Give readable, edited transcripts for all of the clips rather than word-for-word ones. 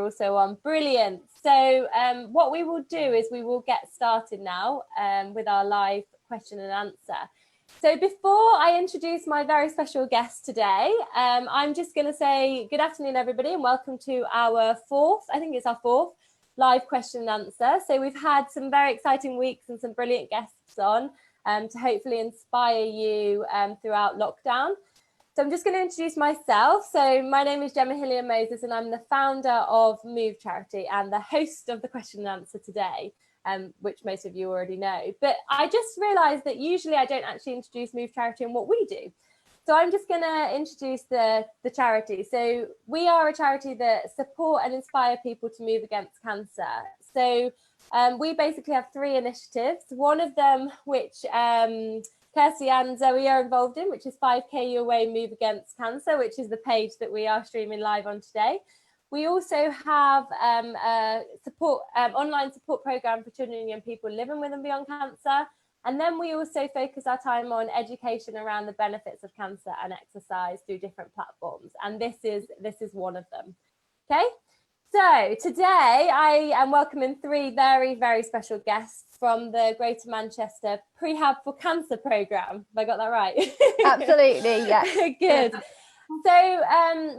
also on. Brilliant. So what we will do is we will get started now with our live question and answer. So before I introduce my very special guest today, I'm just going to say good afternoon, everybody, and welcome to our fourth live question and answer. So we've had some very exciting weeks and some brilliant guests on to hopefully inspire you throughout lockdown. So I'm just going to introduce myself. So my name is Gemma Hillier-Moses and I'm the founder of Move Charity and the host of the question and answer today, which most of you already know. But I just realised that usually I don't actually introduce Move Charity and what we do. So I'm just going to introduce the charity. So we are a charity that support and inspire people to move against cancer. So we basically have three initiatives. One of them, which Kirsty and Zoe are involved in, which is 5K Your Way Move Against Cancer, which is the page that we are streaming live on today. We also have a online support program for children and young people living with and beyond cancer. And then we also focus our time on education around the benefits of cancer and exercise through different platforms. And this is one of them. Okay. So today I am welcoming three very, very special guests from the Greater Manchester Prehab for Cancer programme. Have I got that right? Absolutely, yeah. Good. So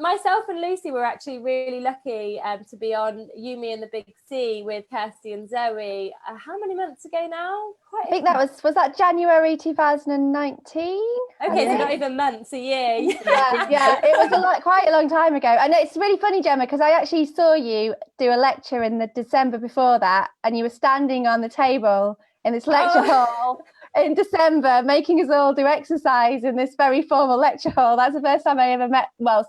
myself and Lucy were actually really lucky to be on You, Me and the Big C with Kirsty and Zoe. How many months ago now? I think that was that January 2019? Okay, so not even months, a year. Yeah, it was quite a long time ago. And it's really funny, Gemma, because I actually saw you do a lecture in the December before that, and you were standing on the table in this lecture hall in December, making us all do exercise in this very formal lecture hall. That's the first time I ever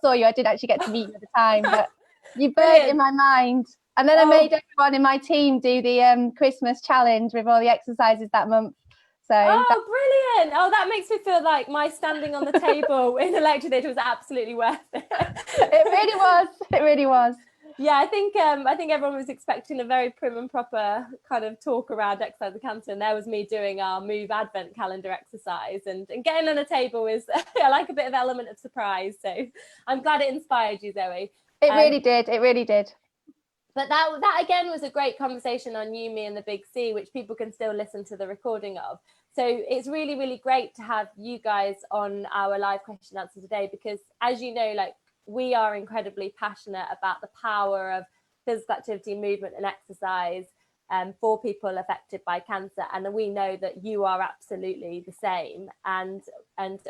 saw you. I didn't actually get to meet you at the time, but you burnt in my mind. And then I made everyone in my team do the Christmas challenge with all the exercises that month. So brilliant. Oh, that makes me feel like my standing on the table in the lecture theatre was absolutely worth it. It really was. It really was. Yeah, I think everyone was expecting a very prim and proper kind of talk around exercise and cancer, and there was me doing our Move Advent calendar exercise, and getting on a table is I like a bit of element of surprise. So I'm glad it inspired you, Zoe. It really did. It really did. But that again was a great conversation on You, Me and the Big C, which people can still listen to the recording of. So it's really, really great to have you guys on our live question answer today, because as you know, like, we are incredibly passionate about the power of physical activity, movement and exercise for people affected by cancer. And we know that you are absolutely the same. And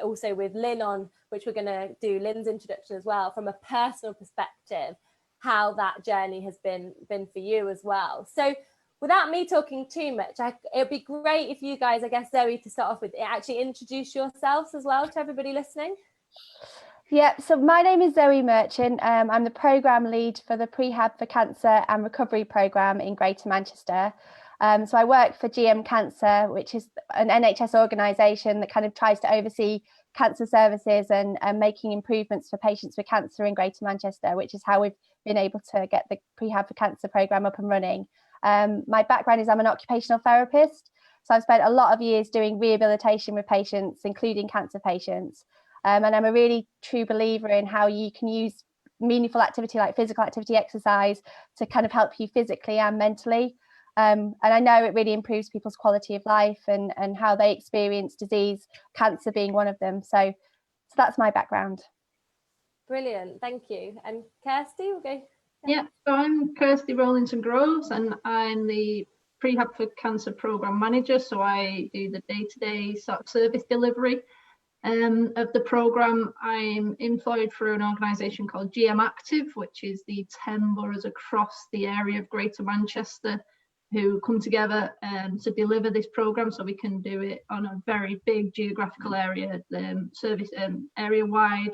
also with Lynne on, which we're going to do Lynne's introduction as well, from a personal perspective, how that journey has been for you as well. So without me talking too much, it'd be great if you guys, I guess, Zoe, to start off with, actually introduce yourselves as well to everybody listening. Yeah, so my name is Zoe Merchant. I'm the programme lead for the Prehab for Cancer and Recovery programme in Greater Manchester. So I work for GM Cancer, which is an NHS organisation that kind of tries to oversee cancer services and making improvements for patients with cancer in Greater Manchester, which is how we've been able to get the Prehab for Cancer programme up and running. My background is I'm an occupational therapist. So I've spent a lot of years doing rehabilitation with patients, including cancer patients. And I'm a really true believer in how you can use meaningful activity like physical activity, exercise, to kind of help you physically and mentally. And I know it really improves people's quality of life and how they experience disease, cancer being one of them. So that's my background. Brilliant, thank you. And Kirsty, we'll go. Yeah, so I'm Kirsty Rollington-Groves and I'm the Prehab for Cancer Programme Manager. So I do the day-to-day sort of service delivery of the programme. I'm employed through an organisation called GM Active, which is the 10 boroughs across the area of Greater Manchester who come together to deliver this programme, so we can do it on a very big geographical area, service area wide,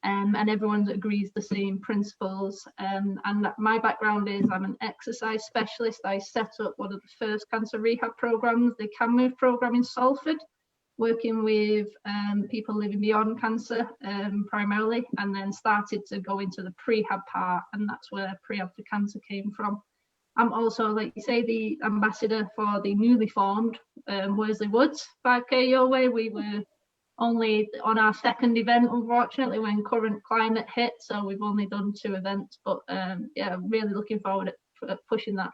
and everyone agrees the same principles. And my background is I'm an exercise specialist. I set up one of the first cancer rehab programmes, the Can Move programme in Salford, working with people living beyond cancer primarily, and then started to go into the prehab part, and that's where Prehab for Cancer came from. I'm also, like you say, the ambassador for the newly formed Worsley Woods 5K Your Way. We were only on our second event, unfortunately, when current climate hit. So we've only done 2 events, but yeah, really looking forward to pushing that,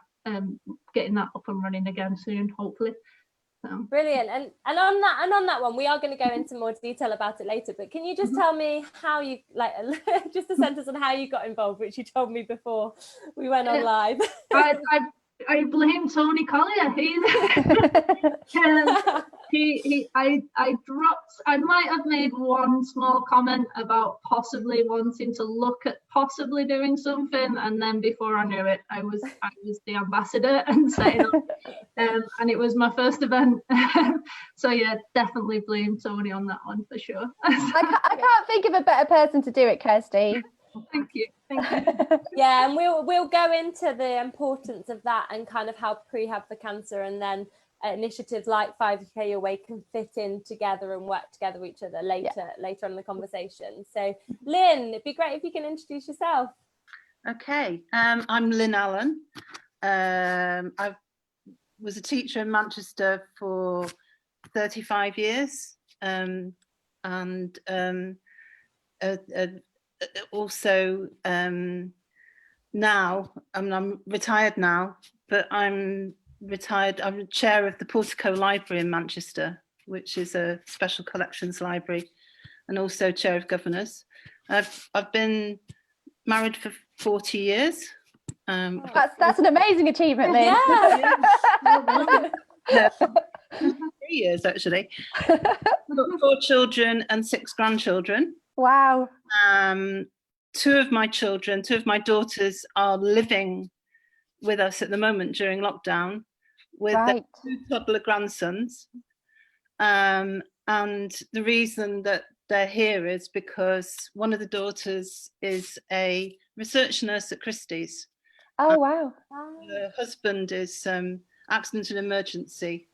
getting that up and running again soon, hopefully. Brilliant. And on that one, we are going to go into more detail about it later, but can you just tell me how you, like, just a sentence on how you got involved, which you told me before we went on live? I blame Tony Collier. I might have made one small comment about possibly wanting to look at possibly doing something, and then before I knew it, I was the ambassador and setting up. And it was my first event. So yeah, definitely blame Tony on that one for sure. I can't think of a better person to do it, Kirsty. Thank you. Yeah, and we'll go into the importance of that and kind of how Prehab for Cancer and then initiatives like 5k Away can fit in together and work together with each other later on in the conversation. So Lynn, it'd be great if you can introduce yourself. Okay, I'm Lynn Allen. I was a teacher in Manchester for 35 years, and also now, I'm retired now, but I'm chair of the Portico Library in Manchester, which is a special collections library, and also chair of governors. I've been married for 40 years. That's an amazing achievement, Lynn. Yeah. 3 years actually. I've got 4 children and 6 grandchildren. Wow. 2 of my daughters are living with us at the moment during lockdown with their 2 toddler grandsons. And the reason that they're here is because one of the daughters is a research nurse at Christie's. Oh, wow. Her husband is accident and emergency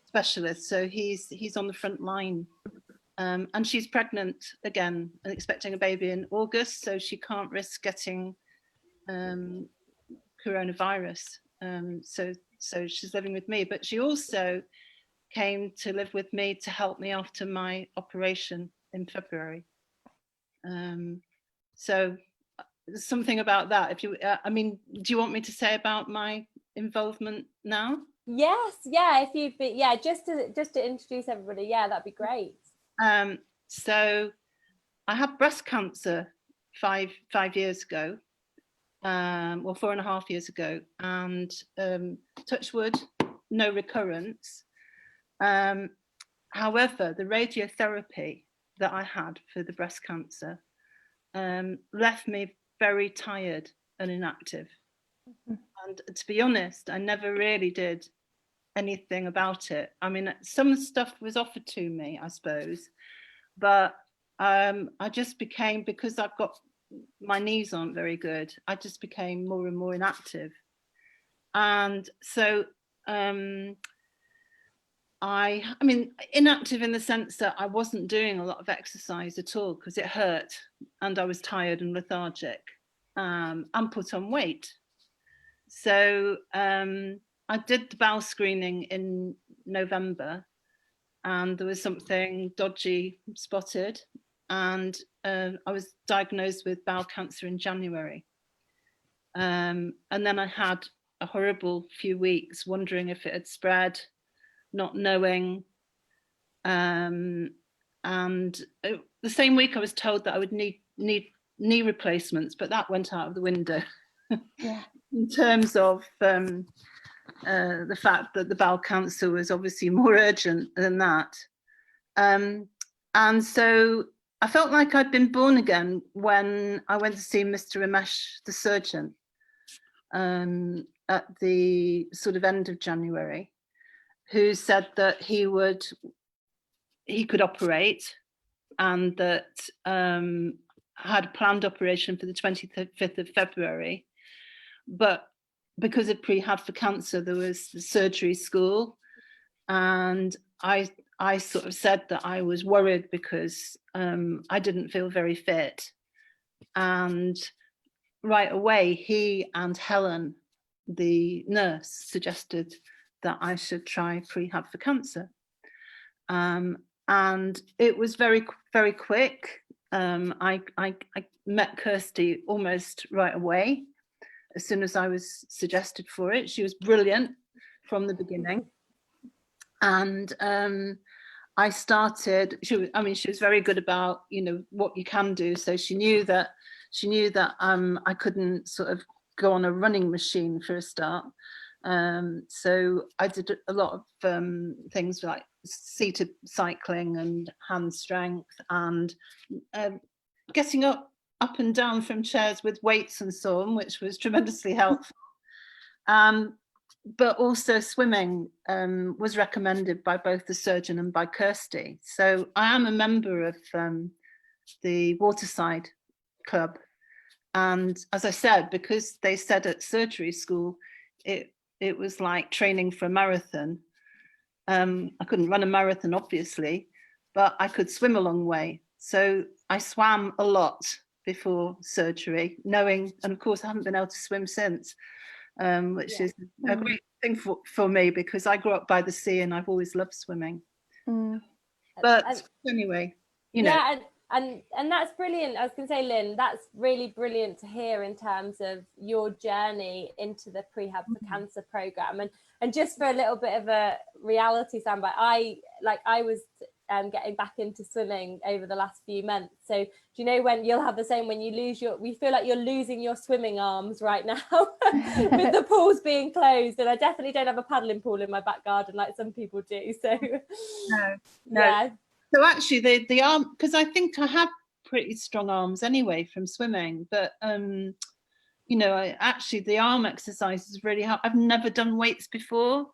specialist, so he's on the front line. And she's pregnant again and expecting a baby in August, so she can't risk getting coronavirus. So she's living with me, but she also came to live with me to help me after my operation in February. So there's something about that. If you, I mean, do you want me to say about my involvement now? Yes, yeah. If you, just to introduce everybody, yeah, that'd be great. So I had breast cancer five years ago, well, 4.5 years ago, and touch wood, no recurrence. However, the radiotherapy that I had for the breast cancer left me very tired and inactive. And to be honest, I never really did anything about it. I mean, some stuff was offered to me, I suppose, but I just became, because I've got, my knees aren't very good, I just became more and more inactive. And so I mean, inactive in the sense that I wasn't doing a lot of exercise at all because it hurt and I was tired and lethargic, and put on weight. So I did the bowel screening in November and there was something dodgy spotted, and I was diagnosed with bowel cancer in January. And then I had a horrible few weeks wondering if it had spread, not knowing. And the same week I was told that I would need knee replacements, but that went out of the window. Yeah. In terms of the fact that the bowel cancer was obviously more urgent than that. And so I felt like I'd been born again when I went to see Mr. Ramesh, the surgeon, at the sort of end of January, who said that he could operate, and that had a planned operation for the 25th of February. But because of Prehab for Cancer, there was the surgery school, and I sort of said that I was worried because I didn't feel very fit. And right away, he and Helen, the nurse, suggested that I should try Prehab for Cancer. And and it was very, very quick. I met Kirsty almost right away as soon as I was suggested for it. She was brilliant from the beginning, and I started. She was very good about, you know, what you can do. So she knew that I couldn't sort of go on a running machine for a start. So I did a lot of things like seated cycling and hand strength, and getting up and down from chairs with weights and so on, which was tremendously helpful. But also swimming was recommended by both the surgeon and by Kirsty. So I am a member of the Waterside Club. And as I said, because they said at surgery school, it was like training for a marathon. I couldn't run a marathon, obviously, but I could swim a long way. So I swam a lot before surgery, knowing, and of course I haven't been able to swim since, which is a great thing for me, because I grew up by the sea and I've always loved swimming. But anyway, you know. Yeah, and that's brilliant. I was going to say, Lynn, that's really brilliant to hear in terms of your journey into the Prehab for Cancer program. And just for a little bit of a reality soundbite, I was getting back into swimming over the last few months. So do you know when you'll have the same, when we feel like you're losing your swimming arms right now with the pools being closed, and I definitely don't have a paddling pool in my back garden like some people do. So no. Yeah. So actually the arm, because I think I have pretty strong arms anyway from swimming, but you know, actually the arm exercises really help. I've never done weights before,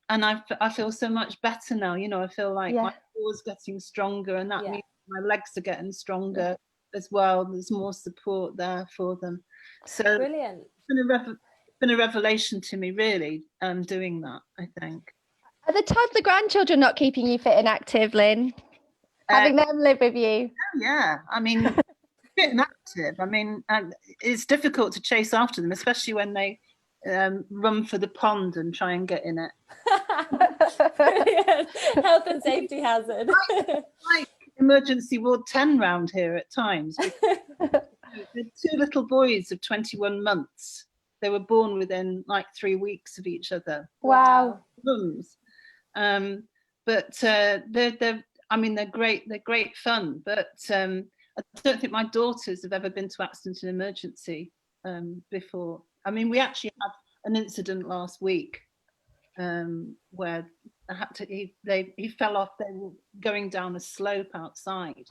and I feel so much better now. You know, I feel like my core's getting stronger, and that means my legs are getting stronger as well. There's more support there for them. So brilliant. It's been a revelation to me, really, doing that, I think. Are the toddler grandchildren not keeping you fit and active, Lynn? Having them live with you? Oh, yeah. I mean, fit and active. I mean, it's difficult to chase after them, especially when they run for the pond and try and get in it. Health and safety hazard. Like emergency ward 10 round here at times. The two little boys of 21 months. They were born within like 3 weeks of each other. Wow. Rooms. But they're great. They're great fun. But I don't think my daughters have ever been to accident and emergency before. I mean, we actually had an incident last week where he fell off. They were going down a slope outside,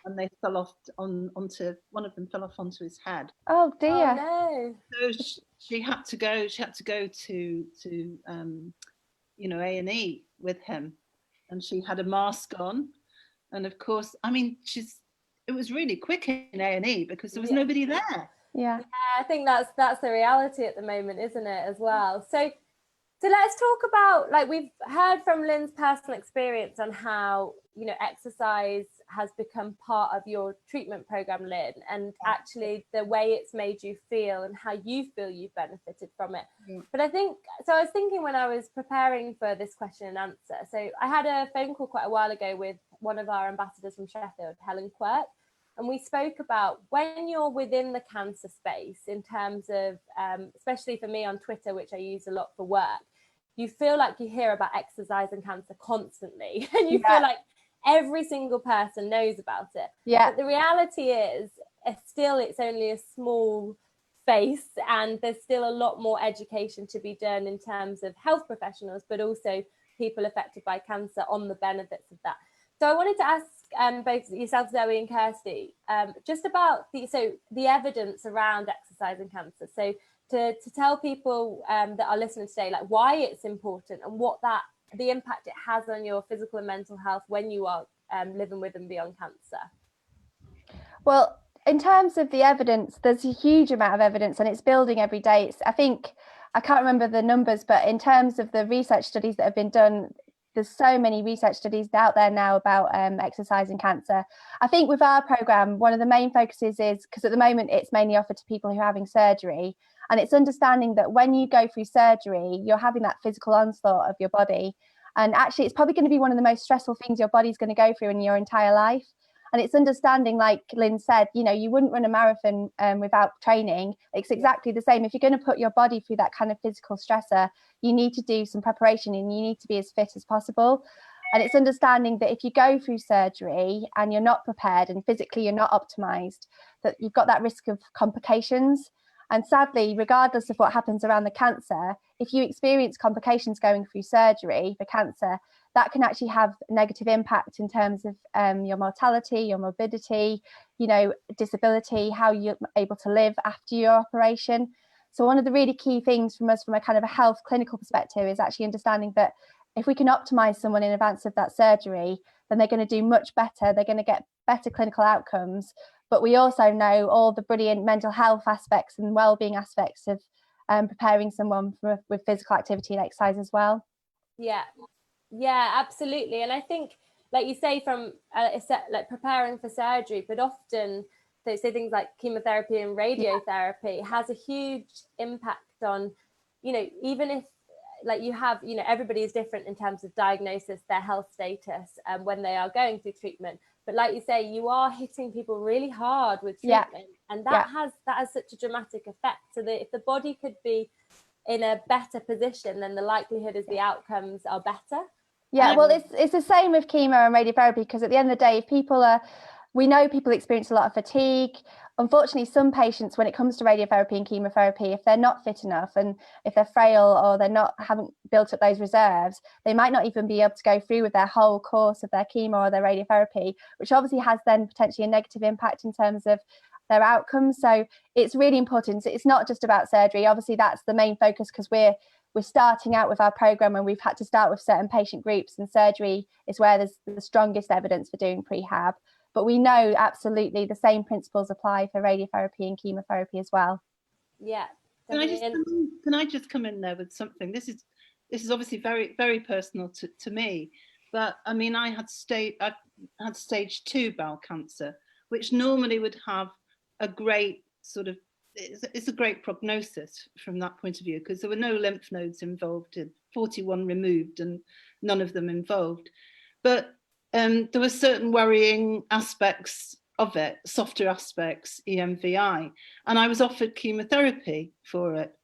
and they fell off onto one of them fell off onto his head. Oh dear! Oh, no. So she had to go. She had to go to A&E with him, and she had a mask on, and of course, I mean, it was really quick in A&E because there was nobody there. Yeah, I think that's the reality at the moment, isn't it, as well? So let's talk about, like, we've heard from Lynn's personal experience on how, you know, exercise has become part of your treatment program, Lynn, and actually the way it's made you feel and how you feel you've benefited from it. But I was thinking when I was preparing for this question and answer, so I had a phone call quite a while ago with one of our ambassadors from Sheffield, Helen Quirk, and we spoke about when you're within the cancer space, in terms of, especially for me on Twitter, which I use a lot for work, you feel like you hear about exercise and cancer constantly, and you feel like every single person knows about it. Yeah. But the reality is, it's only a small space, and there's still a lot more education to be done in terms of health professionals, but also people affected by cancer, on the benefits of that. So I wanted to ask both yourself, Zoe, and Kirsty, just about the evidence around exercise and cancer. So to tell people that are listening today, like, why it's important and what the impact it has on your physical and mental health when you are living with and beyond cancer. Well, in terms of the evidence, there's a huge amount of evidence, and it's building every day. I can't remember the numbers, but in terms of the research studies that have been done, there's so many research studies out there now about exercise and cancer. I think with our program, one of the main focuses is, because at the moment it's mainly offered to people who are having surgery, and it's understanding that when you go through surgery, you're having that physical onslaught of your body, And actually, it's probably going to be one of the most stressful things your body's going to go through in your entire life. And it's understanding, like Lynn said, you know, you wouldn't run a marathon without training. It's exactly the same. If you're going to put your body through that kind of physical stressor, you need to do some preparation and you need to be as fit as possible. And it's understanding that if you go through surgery and you're not prepared and physically you're not optimized, that you've got that risk of complications. And sadly, regardless of what happens around the cancer, if you experience complications going through surgery for cancer, that can actually have a negative impact in terms of your mortality, your morbidity, you know, disability, how you're able to live after your operation. So one of the really key things from us from a kind of a health clinical perspective is actually understanding that if we can optimize someone in advance of that surgery, then they're going to do much better. They're going to get better clinical outcomes. But we also know all the brilliant mental health aspects and well-being aspects of preparing someone with physical activity and exercise as well. Yeah, absolutely. And I think, like you say, from like preparing for surgery, but often they say things like chemotherapy and radiotherapy has a huge impact on, you know, even if like you have, you know, everybody is different in terms of diagnosis, their health status, when they are going through treatment. But like you say, you are hitting people really hard with treatment, and that has such a dramatic effect. So that if the body could be in a better position, then the likelihood is the outcomes are better. Yeah, well, it's the same with chemo and radiotherapy, because at the end of the day, if we know people experience a lot of fatigue. Unfortunately, some patients, when it comes to radiotherapy and chemotherapy, if they're not fit enough and if they're frail or haven't built up those reserves, they might not even be able to go through with their whole course of their chemo or their radiotherapy, which obviously has then potentially a negative impact in terms of their outcomes. So it's really important. It's not just about surgery. Obviously, that's the main focus, because we're starting out with our program and we've had to start with certain patient groups, and surgery is where there's the strongest evidence for doing prehab. But we know absolutely the same principles apply for radiotherapy and chemotherapy as well. Yeah. Can I just come in there with something? This is obviously very, very personal to me, but I mean, I had stage 2 bowel cancer, which normally would have a great sort of, it's a great prognosis from that point of view, because there were no lymph nodes involved, 41 removed and none of them involved. But there were certain worrying aspects of it, softer aspects, EMVI, and I was offered chemotherapy for it.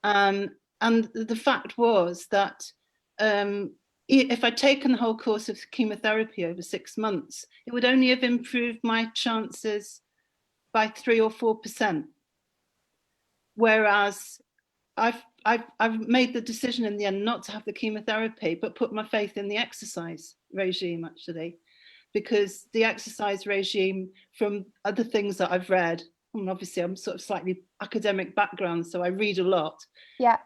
And the fact was that if I'd taken the whole course of chemotherapy over 6 months, it would only have improved my chances by 3 or 4%. Whereas I've made the decision in the end not to have the chemotherapy, but put my faith in the exercise regime, actually, because the exercise regime, from other things that I've read, and obviously I'm sort of slightly academic background, so I read a lot. Yeah.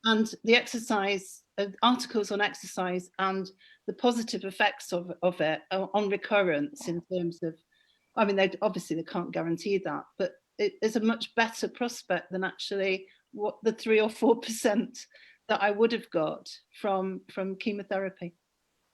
And the exercise, articles on exercise and the positive effects of it on recurrence in terms of, I mean, they can't guarantee that, but it is a much better prospect than actually what the 3 or 4% that I would have got from chemotherapy.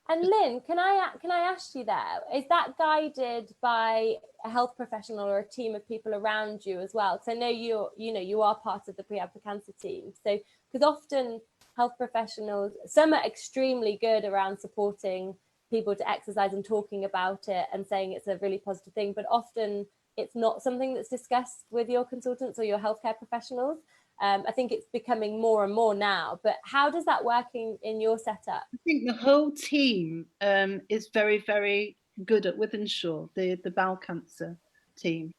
And Lynn, can I ask you there, is that guided by a health professional or a team of people around you as well? Because I know you are part of the Prehab for Cancer team. So, because often health professionals, some are extremely good around supporting people to exercise and talking about it and saying it's a really positive thing, but often it's not something that's discussed with your consultants or your healthcare professionals. I think it's becoming more and more now, but how does that work in your setup? I think the whole team is very, very good at Wythenshawe, the bowel cancer team,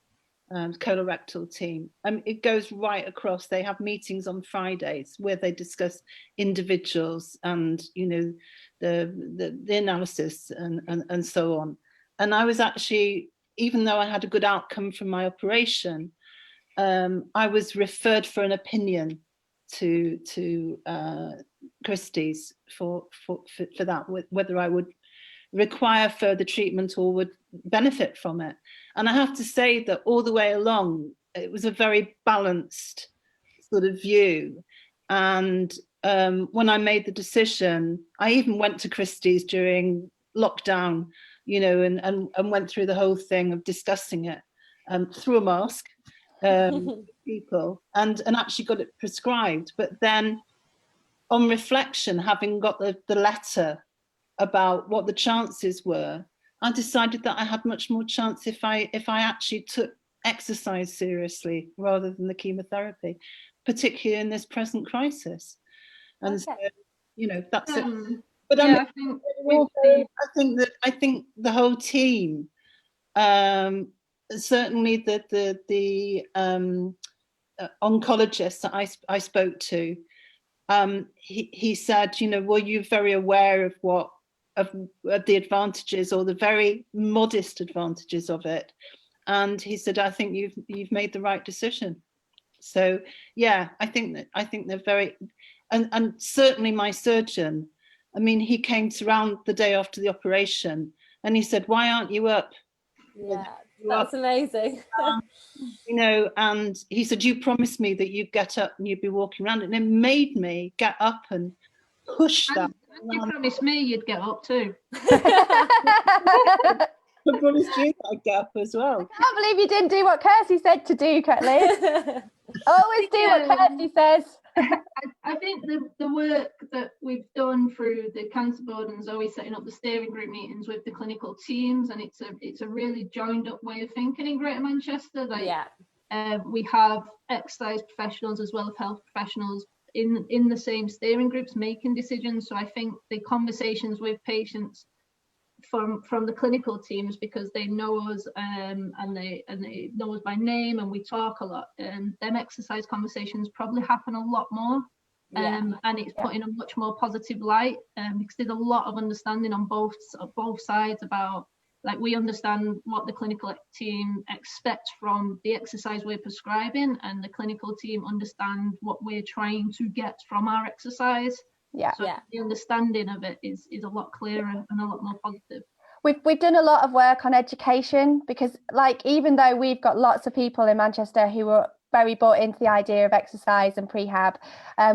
colorectal team. It goes right across. They have meetings on Fridays where they discuss individuals and, you know, the analysis and so on. And I was actually, even though I had a good outcome from my operation, I was referred for an opinion to Kirsty's for that, whether I would require further treatment or would benefit from it. And I have to say that all the way along, it was a very balanced sort of view. And when I made the decision, I even went to Kirsty's during lockdown, you know, and went through the whole thing of discussing it through a mask. People and actually got it prescribed. But then on reflection, having got the letter about what the chances were, I decided that I had much more chance if I actually took exercise seriously rather than the chemotherapy, particularly in this present crisis. And so, you know, that's it. But yeah, I think the whole team, certainly the oncologist that I spoke to, he said, you know, were you very aware of the advantages or the very modest advantages of it? And he said, I think you've made the right decision. So yeah, I think they're very, and certainly my surgeon, I mean, he came around the day after the operation and he said, why aren't you up? Yeah, that's amazing. You know, and he said, you promised me that you'd get up and you'd be walking around, and it made me get up and push that. And you promised me you'd get up too. I promised you I'd get up as well. I can't believe you didn't do what Kirsty said to do, Liz. Always do what Kirsty says. I think the work that we've done through the Cancer Board and Zoe setting up the steering group meetings with the clinical teams, and it's a really joined up way of thinking in Greater Manchester. Like, we have exercise professionals as well as health professionals in the same steering groups making decisions. So I think the conversations with patients from the clinical teams, because they know us and they know us by name and we talk a lot, them exercise conversations probably happen a lot more, and it's put in a much more positive light, because there's a lot of understanding on both sides about, like, we understand what the clinical team expect from the exercise we're prescribing, and the clinical team understand what we're trying to get from our exercise. So the understanding of it is a lot clearer and a lot more positive. We've done a lot of work on education, because, like, even though we've got lots of people in Manchester who are very bought into the idea of exercise and prehab,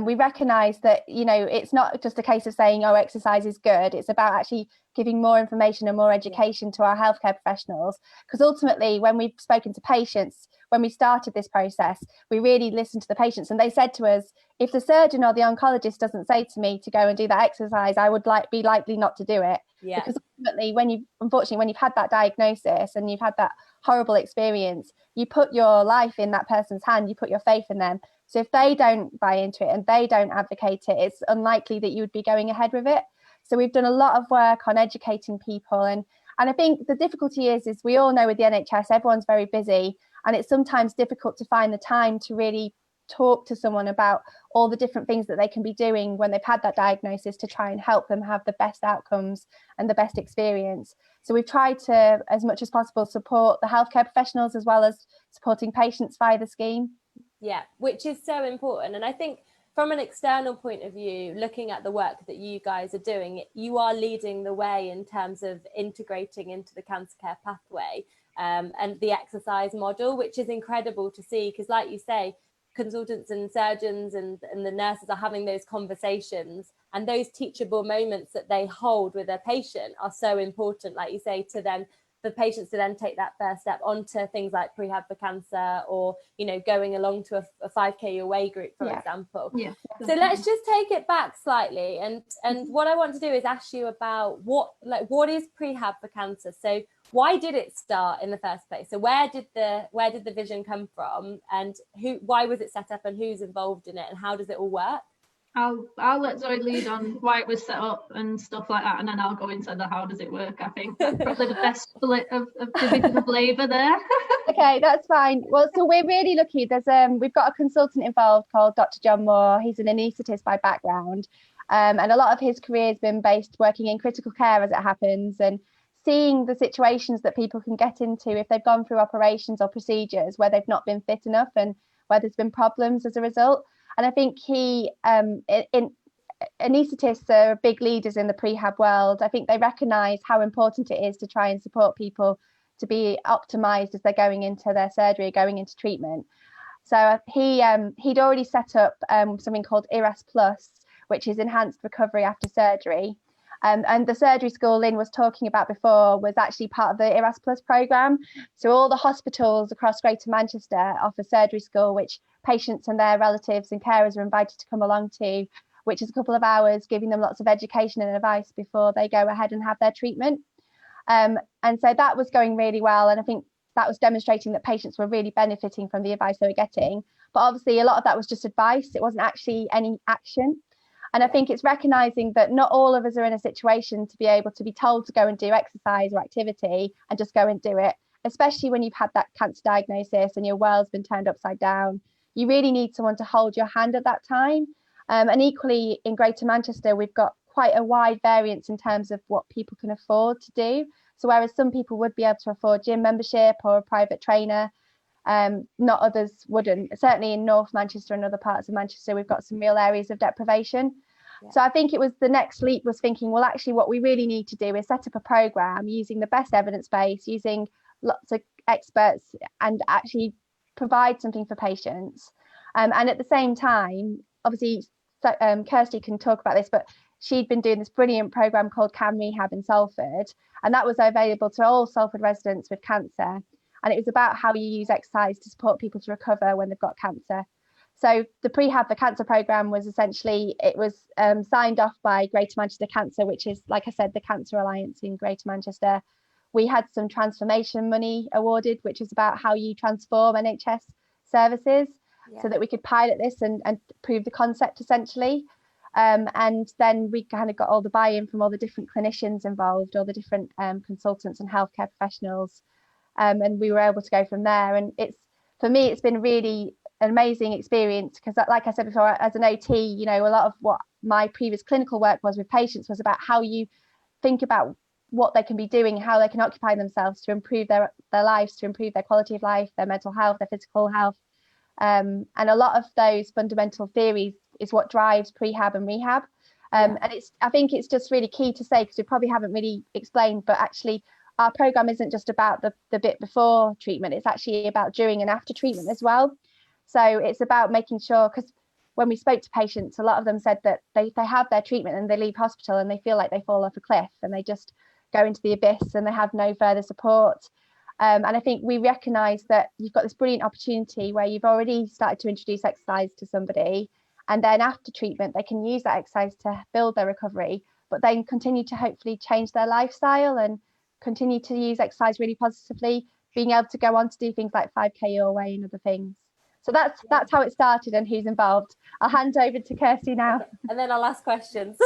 we recognise that, you know, it's not just a case of saying, oh, exercise is good. It's about actually giving more information and more education to our healthcare professionals, because ultimately, when we've spoken to patients, when we started this process, we really listened to the patients, and they said to us, if the surgeon or the oncologist doesn't say to me to go and do that exercise, I would be likely not to do it. Because ultimately, when you've had that diagnosis and you've had that horrible experience, you put your life in that person's hand, you put your faith in them. So if they don't buy into it and they don't advocate it, it's unlikely that you would be going ahead with it. So we've done a lot of work on educating people, and I think the difficulty is we all know with the NHS, everyone's very busy, and it's sometimes difficult to find the time to really talk to someone about all the different things that they can be doing when they've had that diagnosis to try and help them have the best outcomes and the best experience. So we've tried to, as much as possible, support the healthcare professionals as well as supporting patients via the scheme. Yeah, which is so important. And I think from an external point of view, looking at the work that you guys are doing, you are leading the way in terms of integrating into the cancer care pathway and the exercise model, which is incredible to see, because like you say, consultants and surgeons and the nurses are having those conversations, and those teachable moments that they hold with their patient are so important, like you say, to them, for patients to then take that first step onto things like Prehab for Cancer, or, you know, going along to a 5K away group, for example. So let's just take it back slightly, and what I want to do is ask you about what is Prehab for Cancer. So why did it start in the first place? So where did the vision come from, and why was it set up, and who's involved in it, and how does it all work? I'll let Zoe lead on why it was set up and stuff like that, and then I'll go into the how does it work. I think that's probably the best split of division of labour there. Okay, that's fine. Well, so we're really lucky. We've got a consultant involved called Dr. John Moore. He's an anaesthetist by background, and a lot of his career has been based working in critical care, as it happens, and seeing the situations that people can get into if they've gone through operations or procedures where they've not been fit enough and where there's been problems as a result. And I think anaesthetists are big leaders in the prehab world. I think they recognise how important it is to try and support people to be optimised as they're going into their surgery, going into treatment. So he'd already set up something called IRAS Plus, which is Enhanced Recovery After Surgery. And the surgery school Lynn was talking about before was actually part of the IRAS Plus programme. So all the hospitals across Greater Manchester offer surgery school, which patients and their relatives and carers are invited to come along to, which is a couple of hours, giving them lots of education and advice before they go ahead and have their treatment. And so that was going really well. And I think that was demonstrating that patients were really benefiting from the advice they were getting. But obviously, a lot of that was just advice. It wasn't actually any action. And I think it's recognizing that not all of us are in a situation to be able to be told to go and do exercise or activity and just go and do it, especially when you've had that cancer diagnosis and your world's been turned upside down. You really need someone to hold your hand at that time. And equally, in Greater Manchester, we've got quite a wide variance in terms of what people can afford to do. So whereas some people would be able to afford gym membership or a private trainer, not others wouldn't. Certainly in North Manchester and other parts of Manchester, we've got some real areas of deprivation. Yeah. So I think it was the next leap was thinking, well, actually what we really need to do is set up a programme using the best evidence base, using lots of experts, and actually provide something for patients. And at the same time, obviously, Kirsty can talk about this, but she'd been doing this brilliant programme called Can Rehab in Salford, and that was available to all Salford residents with cancer. And it was about how you use exercise to support people to recover when they've got cancer. So the Prehab for Cancer programme was essentially, it was signed off by Greater Manchester Cancer, which is, like I said, the Cancer Alliance in Greater Manchester. We had some transformation money awarded, which is about how you transform NHS services, so that we could pilot this and prove the concept essentially. And then we kind of got all the buy-in from all the different clinicians involved, all the different consultants and healthcare professionals. And we were able to go from there. And for me, it's been really an amazing experience, because like I said before, as an OT, you know, a lot of what my previous clinical work was with patients was about how you think about what they can be doing, how they can occupy themselves to improve their lives, to improve their quality of life, their mental health, their physical health. And a lot of those fundamental theories is what drives prehab and rehab. And I think it's just really key to say, because we probably haven't really explained, but actually our programme isn't just about the bit before treatment, it's actually about during and after treatment as well. So it's about making sure, because when we spoke to patients, a lot of them said that they have their treatment and they leave hospital and they feel like they fall off a cliff and they just go into the abyss and they have no further support. And I think we recognise that you've got this brilliant opportunity where you've already started to introduce exercise to somebody, and then after treatment they can use that exercise to build their recovery, but then continue to hopefully change their lifestyle and continue to use exercise really positively, being able to go on to do things like 5K your way and other things. So that's how it started and who's involved. I'll hand over to Kirsty now. And then I'll ask questions.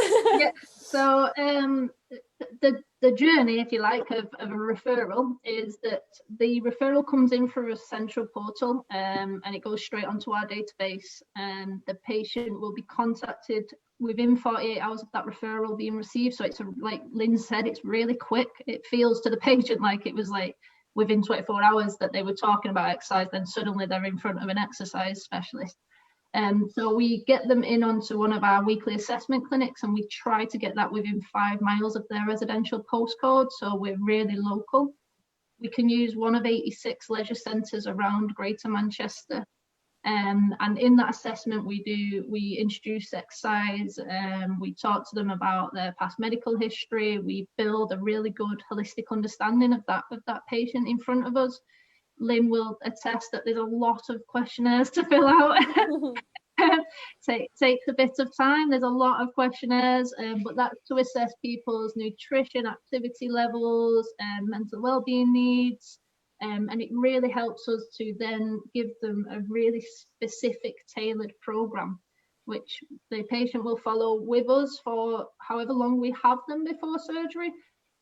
So the journey, if you like, of a referral is that the referral comes in through a central portal, and it goes straight onto our database, and the patient will be contacted within 48 hours of that referral being received. So it's like Lynne said, it's really quick. It feels to the patient like it was like within 24 hours that they were talking about exercise, then suddenly they're in front of an exercise specialist. So we get them in onto one of our weekly assessment clinics, and we try to get that within 5 miles of their residential postcode, so we're really local. We can use one of 86 leisure centres around Greater Manchester. And in that assessment we introduce exercise, we talk to them about their past medical history, we build a really good holistic understanding of that patient in front of us. Lynne will attest that there's a lot of questionnaires to fill out. Takes a bit of time. There's a lot of questionnaires, but that's to assess people's nutrition, activity levels, mental well-being needs. And it really helps us to then give them a really specific tailored programme, which the patient will follow with us for however long we have them before surgery.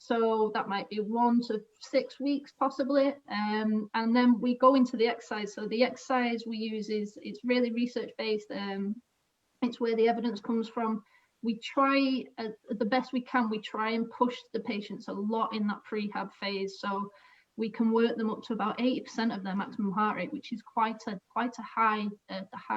So that might be 1 to 6 weeks possibly. And then we go into the exercise. So the exercise we use it's really research based. It's where the evidence comes from. We try the best we can, we try and push the patients a lot in that prehab phase. So we can work them up to about 80% of their maximum heart rate, which is quite a high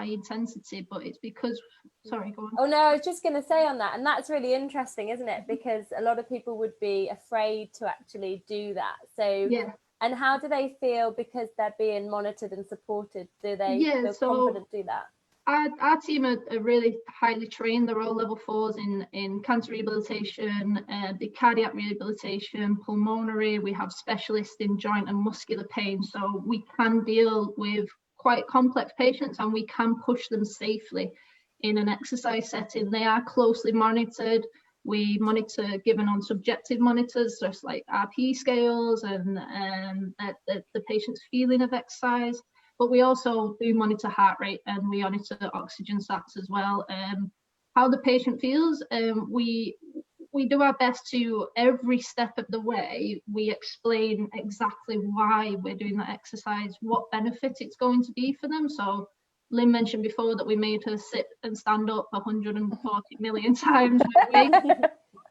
intensity. But it's because, sorry, go on. Oh no, I was just going to say on that, and that's really interesting, isn't it? Because a lot of people would be afraid to actually do that. So yeah. And how do they feel because they're being monitored and supported? Do they feel confident to do that? Our team are really highly trained. They're all level 4s in cancer rehabilitation, the cardiac rehabilitation, pulmonary. We have specialists in joint and muscular pain. So we can deal with quite complex patients and we can push them safely in an exercise setting. They are closely monitored. We monitor given on subjective monitors, just like RP scales and the patient's feeling of exercise. But we also do monitor heart rate, and we monitor oxygen sats as well. How the patient feels, we do our best to, every step of the way, we explain exactly why we're doing that exercise, what benefit it's going to be for them. So Lynn mentioned before that we made her sit and stand up 140 million times with weight.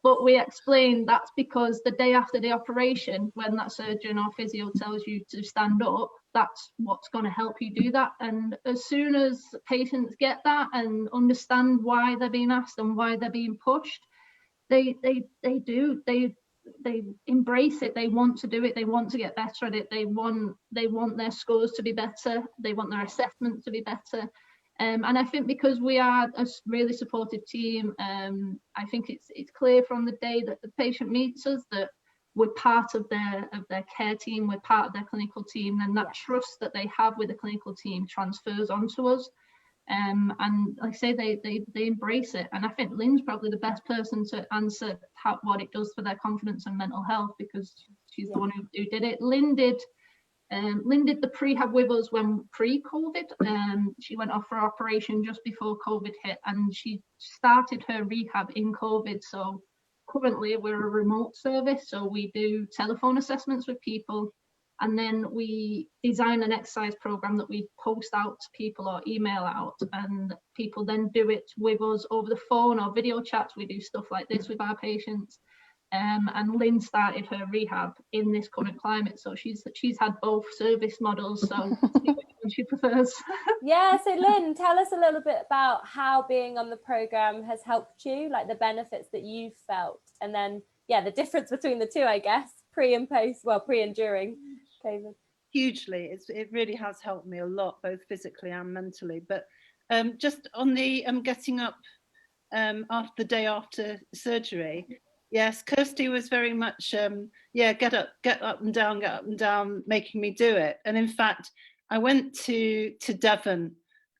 But we explained that's because the day after the operation, when that surgeon or physio tells you to stand up, that's what's going to help you do that. And as soon as patients get that and understand why they're being asked and why they're being pushed, they embrace it. They want to do it. They want to get better at it. They want their scores to be better. They want their assessments to be better. And I think because we are a really supportive team, I think it's clear from the day that the patient meets us that we're part of their care team, we're part of their clinical team, and that trust that they have with the clinical team transfers onto us. And like I say, they embrace it. And I think Lynn's probably the best person to answer what it does for their confidence and mental health, because she's the one who did it. Lynn did the prehab with us when pre-COVID. She went off for operation just before COVID hit, and she started her rehab in COVID. So currently we're a remote service, so we do telephone assessments with people, and then we design an exercise program that we post out to people or email out, and people then do it with us over the phone or video chats. We do stuff like this with our patients. And Lynn started her rehab in this current climate, so she's had both service models, so see which one she prefers. Yeah, so Lynn, tell us a little bit about how being on the program has helped you, like the benefits that you've felt, and then the difference between the two, I guess, pre and post, well, pre and during COVID. Hugely, it really has helped me a lot, both physically and mentally. But just on the getting up after the day after surgery. Yes, Kirsty was very much, get up and down, making me do it. And in fact, I went to Devon,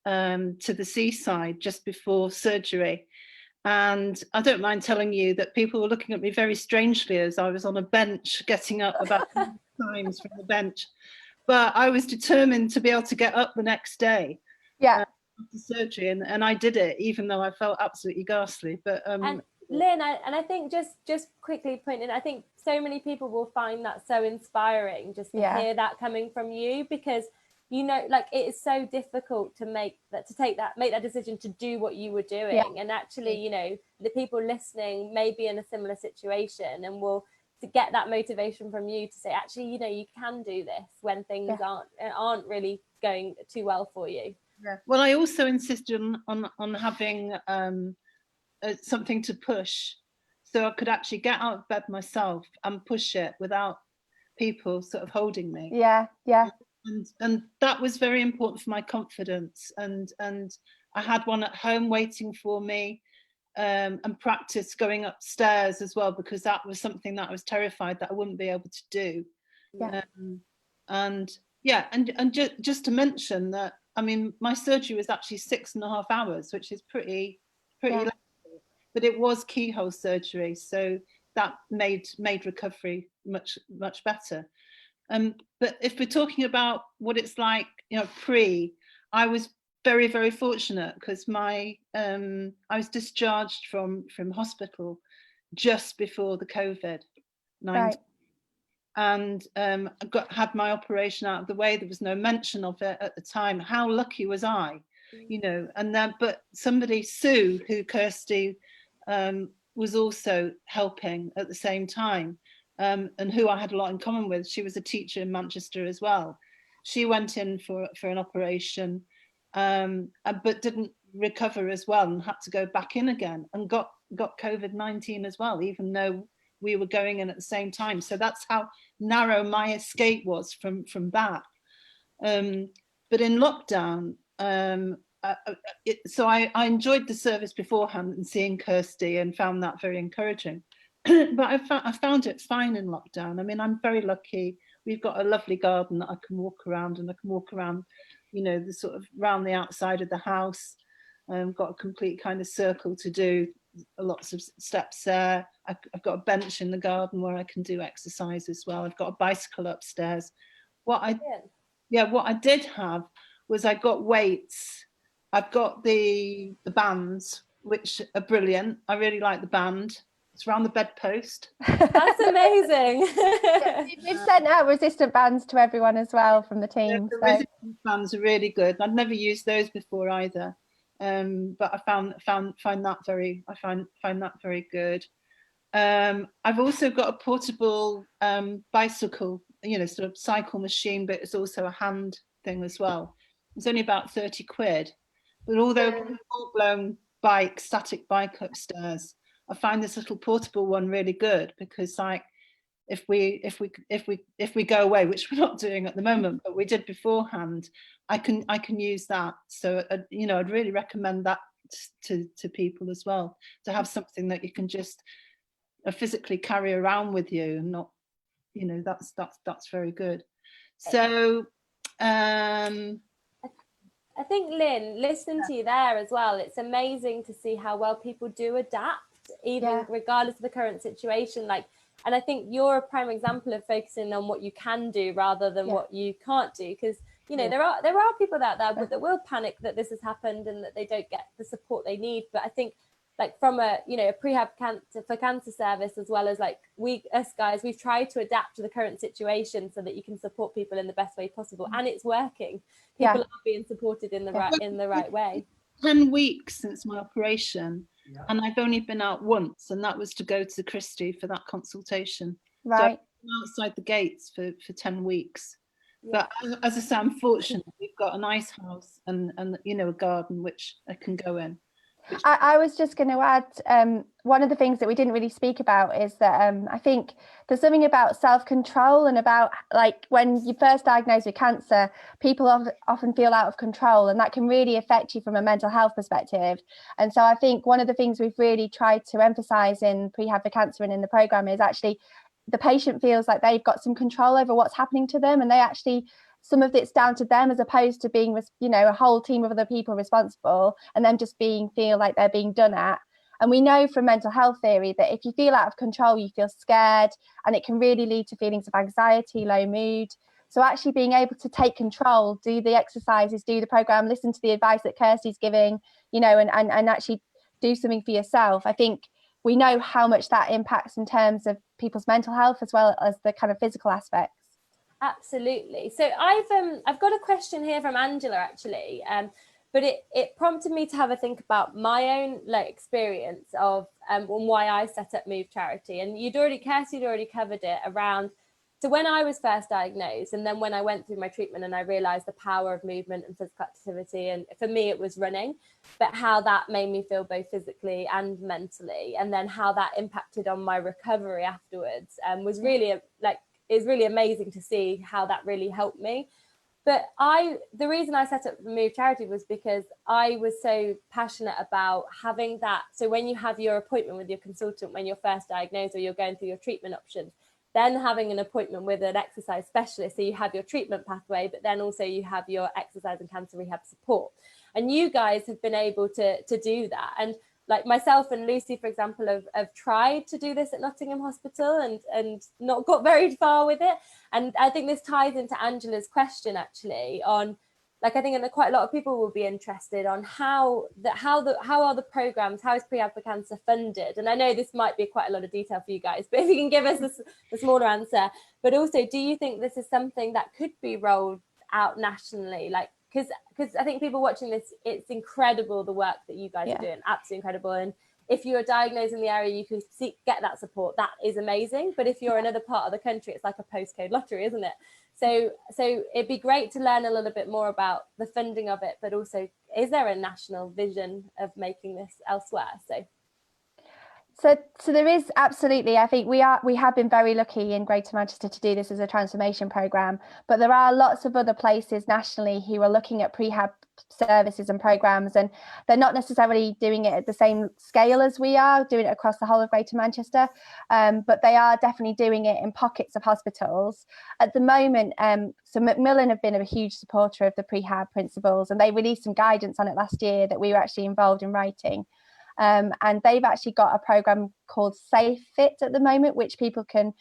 to the seaside just before surgery. And I don't mind telling you that people were looking at me very strangely as I was on a bench, getting up about times from the bench. But I was determined to be able to get up the next day. Yeah. After surgery, and I did it, even though I felt absolutely ghastly. But and Lynn, I think just quickly pointing, I think so many people will find that so inspiring just to hear that coming from you, because like it is so difficult to make that decision to do what you were doing, and actually the people listening may be in a similar situation and will to get that motivation from you to say actually you can do this when things aren't really going too well for you. Well, I also insisted on having something to push, so I could actually get out of bed myself and push it without people sort of holding me. And that was very important for my confidence, and I had one at home waiting for me, and practice going upstairs as well, because that was something that I was terrified that I wouldn't be able to do. And just to mention that, I mean, my surgery was actually 6.5 hours, which is pretty lengthy, but it was keyhole surgery, so that made recovery much better. But if we're talking about what it's like, pre, I was very, very fortunate, because I was discharged from hospital just before the COVID-19. And had my operation out of the way. There was no mention of it at the time. How lucky was I, and then, but somebody, Sue, who Kirsty was also helping at the same time, and who I had a lot in common with. She was a teacher in Manchester as well. She went in for an operation, but didn't recover as well, and had to go back in again, and got COVID-19 as well, even though we were going in at the same time. So that's how narrow my escape was from that. But in lockdown, so I enjoyed the service beforehand and seeing Kirsty, and found that very encouraging. But I found it fine in lockdown. I mean, I'm very lucky. We've got a lovely garden that I can walk around, and I can walk around, the sort of around the outside of the house. Got a complete kind of circle to do lots of steps there. I've got a bench in the garden where I can do exercise as well. I've got a bicycle upstairs. What I did have was I got weights. I've got the bands, which are brilliant. I really like the band. It's around the bedpost. That's amazing. We've sent out resistant bands to everyone as well from the team. The resistant bands are really good. I'd never used those before either. But I find that very good. I've also got a portable bicycle, sort of cycle machine, but it's also a hand thing as well. It's only about 30 quid. But although a full-blown static bike upstairs, I find this little portable one really good, because like if we go away, which we're not doing at the moment, but we did beforehand, I can use that. So I'd really recommend that to people as well, to have something that you can just physically carry around with you, and not, that's very good. So I think, Lynn, listening to you there as well, it's amazing to see how well people do adapt, even regardless of the current situation. And I think you're a prime example of focusing on what you can do rather than what you can't do, because there are people out there that will panic that this has happened and that they don't get the support they need. But I think, like, from a prehab for cancer service, as well as like us guys, we've tried to adapt to the current situation so that you can support people in the best way possible, and it's working. People are being supported in the right way. 10 weeks since my operation, and I've only been out once, and that was to go to Kirsty for that consultation. Right. So I've been outside the gates for 10 weeks. But as I say, I'm fortunate. We've got a nice house and a garden which I can go in. I was just going to add, one of the things that we didn't really speak about is that I think there's something about self-control, and about, like, when you're first diagnosed with cancer, people often feel out of control, and that can really affect you from a mental health perspective. And so I think one of the things we've really tried to emphasise in Prehab for Cancer and in the programme is actually the patient feels like they've got some control over what's happening to them, and they actually, some of it's down to them, as opposed to being, a whole team of other people responsible, and them just feel like they're being done at. And we know from mental health theory that if you feel out of control, you feel scared, and it can really lead to feelings of anxiety, low mood. So actually being able to take control, do the exercises, do the programme, listen to the advice that Kirsty's giving, and actually do something for yourself. I think we know how much that impacts in terms of people's mental health as well as the kind of physical aspects. Absolutely. So I've got a question here from Angela, actually, but it prompted me to have a think about my own experience of and why I set up Move Charity. And Kirsty had already covered it around. So when I was first diagnosed, and then when I went through my treatment and I realised the power of movement and physical activity, and for me it was running, but how that made me feel both physically and mentally, and then how that impacted on my recovery afterwards, was really it's really amazing to see how that really helped me. But the reason I set up the Move Charity was because I was so passionate about having that. So when you have your appointment with your consultant when you're first diagnosed, or you're going through your treatment options, then having an appointment with an exercise specialist, so you have your treatment pathway, but then also you have your exercise and cancer rehab support. And you guys have been able to do that. And like myself and Lucy, for example, have tried to do this at Nottingham Hospital and not got very far with it. And I think this ties into Angela's question, actually, on, like, I think quite a lot of people will be interested on how are the programs, how is Prehab for Cancer funded? And I know this might be quite a lot of detail for you guys, but if you can give us the smaller answer. But also, do you think this is something that could be rolled out nationally? Like, because I think people watching this, it's incredible the work that you guys are doing, absolutely incredible. And if you're diagnosed in the area, you can get that support. That is amazing. But if you're another part of the country, it's like a postcode lottery, isn't it? So it'd be great to learn a little bit more about the funding of it, but also, is there a national vision of making this elsewhere? So there is absolutely, I think we have been very lucky in Greater Manchester to do this as a transformation programme, but there are lots of other places nationally who are looking at prehab services and programmes, and they're not necessarily doing it at the same scale as we are, doing it across the whole of Greater Manchester, but they are definitely doing it in pockets of hospitals. At the moment, so Macmillan have been a huge supporter of the prehab principles, and they released some guidance on it last year that we were actually involved in writing. And they've actually got a programme called Safe Fit at the moment, which people can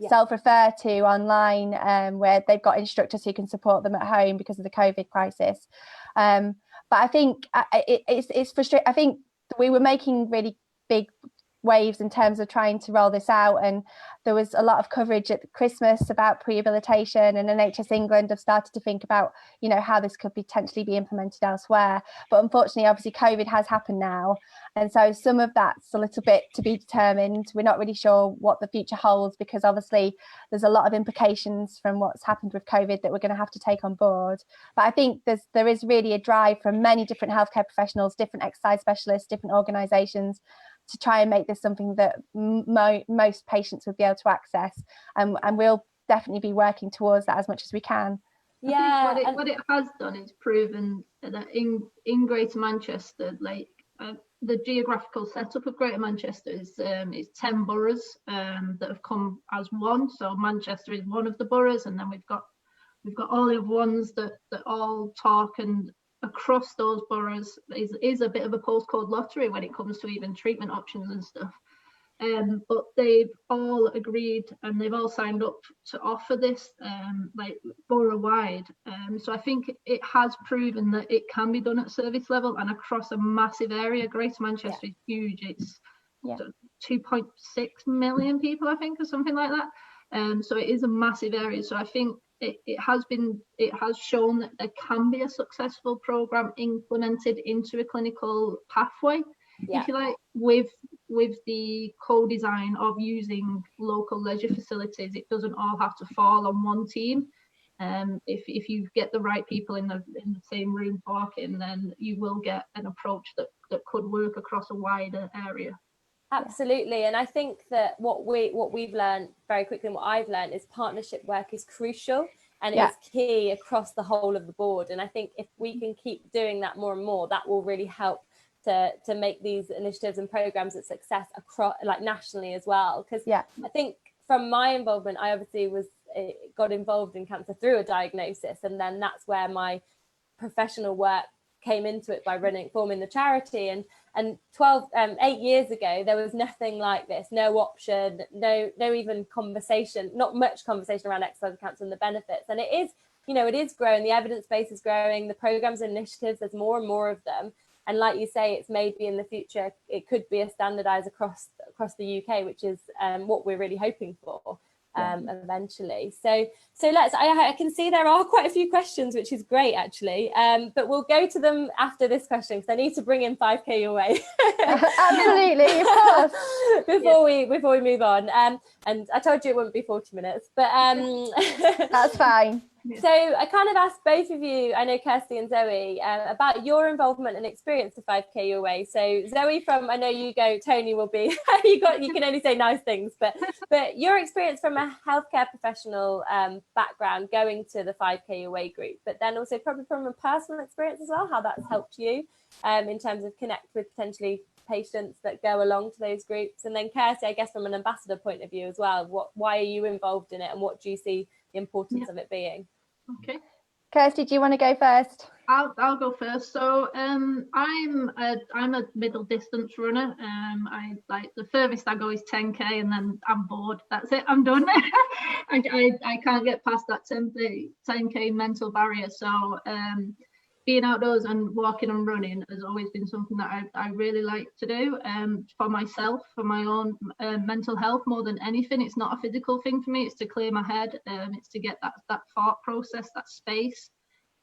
self-refer to online, where they've got instructors who can support them at home because of the COVID crisis. But I think it's frustrating. I think we were making really big waves in terms of trying to roll this out, and there was a lot of coverage at Christmas about prehabilitation, and NHS England have started to think about, you know, how this could potentially be implemented elsewhere. But unfortunately, obviously COVID has happened now, and so some of that's a little bit to be determined. We're not really sure what the future holds, because obviously there's a lot of implications from what's happened with COVID that we're going to have to take on board. But I think there is really a drive from many different healthcare professionals, different exercise specialists, different organisations, to try and make this something that most patients would be able to access, and we'll definitely be working towards that as much as we can. Yeah, what it has done is proven that in Greater Manchester, like the geographical setup of Greater Manchester is 10 boroughs that have come as one. So Manchester is one of the boroughs, and then we've got all the other ones that all talk, and across those boroughs is a bit of a postcode lottery when it comes to even treatment options and stuff. But they've all agreed and they've all signed up to offer this like borough-wide. So I think it has proven that it can be done at service level and across a massive area. Greater Manchester is huge. It's 2.6 million people, I think, or something like that. So it is a massive area. So I think it has shown that there can be a successful program implemented into a clinical pathway, if you like, with the co-design of using local leisure facilities. It doesn't all have to fall on one team. If you get the right people in the same room talking, then you will get an approach that could work across a wider area. Absolutely. And I think that what we've learned very quickly, and what I've learned, is partnership work is crucial, and it's key across the whole of the board. And I think if we can keep doing that more and more, that will really help to make these initiatives and programs a success across, like, nationally as well. Because I think from my involvement, I obviously got involved in cancer through a diagnosis, and then that's where my professional work came into it by forming the charity. And 8 years ago, there was nothing like this, no option, no even conversation, not much conversation around exercise cancer and the benefits. And it is growing, the evidence base is growing, the programs and initiatives, there's more and more of them. And like you say, it's maybe in the future, it could be a standardized across the UK, which is what we're really hoping for. Eventually. So I can see there are quite a few questions, which is great actually, but we'll go to them after this question, because I need to bring in 5K your way. Absolutely, of course. before we move on, and I told you it wouldn't be 40 minutes, but that's fine. So I kind of asked both of you, I know Kirsty and Zoe, about your involvement and experience of 5K Your Way. So Zoe, from I know you go, Tony will be, you can only say nice things, but your experience from a healthcare professional background going to the 5K Your Way group, but then also probably from a personal experience as well, how that's helped you in terms of connect with potentially patients that go along to those groups. And then Kirsty, I guess from an ambassador point of view as well, why are you involved in it, and what do you see the importance of it being? Okay, Kirsty, do you want to go first? I'll go first. So I'm a middle distance runner. I like the furthest I go is 10k, and then I'm bored. That's it. I'm done. I can't get past that 10k mental barrier. So being outdoors and walking and running has always been something that I really like to do for myself, for my own mental health more than anything. It's not a physical thing for me. It's to clear my head. It's to get that thought process, that space.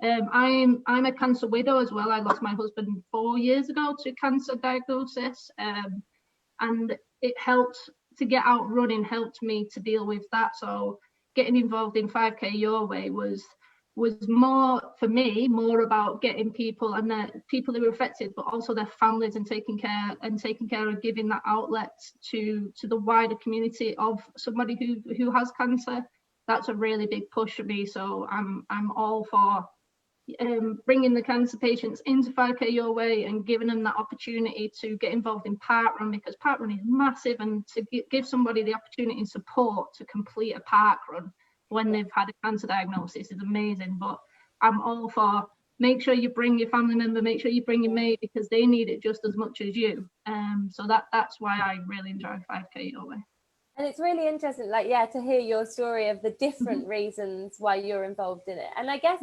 I'm a cancer widow as well. I lost my husband 4 years ago to cancer diagnosis, and it helped to get out running, helped me to deal with that. So getting involved in 5K Your Way was was more, for me, more about getting people and the people who were affected, but also their families, and taking care of giving that outlet to the wider community of somebody who has cancer. That's a really big push for me. So I'm all for bringing the cancer patients into 5K Your Way and giving them that opportunity to get involved in parkrun, because parkrun is massive, and to give somebody the opportunity and support to complete a parkrun when they've had a cancer diagnosis is amazing. But I'm all for, make sure you bring your family member, make sure you bring your mate, because they need it just as much as you. So that's why I really enjoy 5K Your Way. And it's really interesting, like, yeah, to hear your story of the different reasons why you're involved in it. And I guess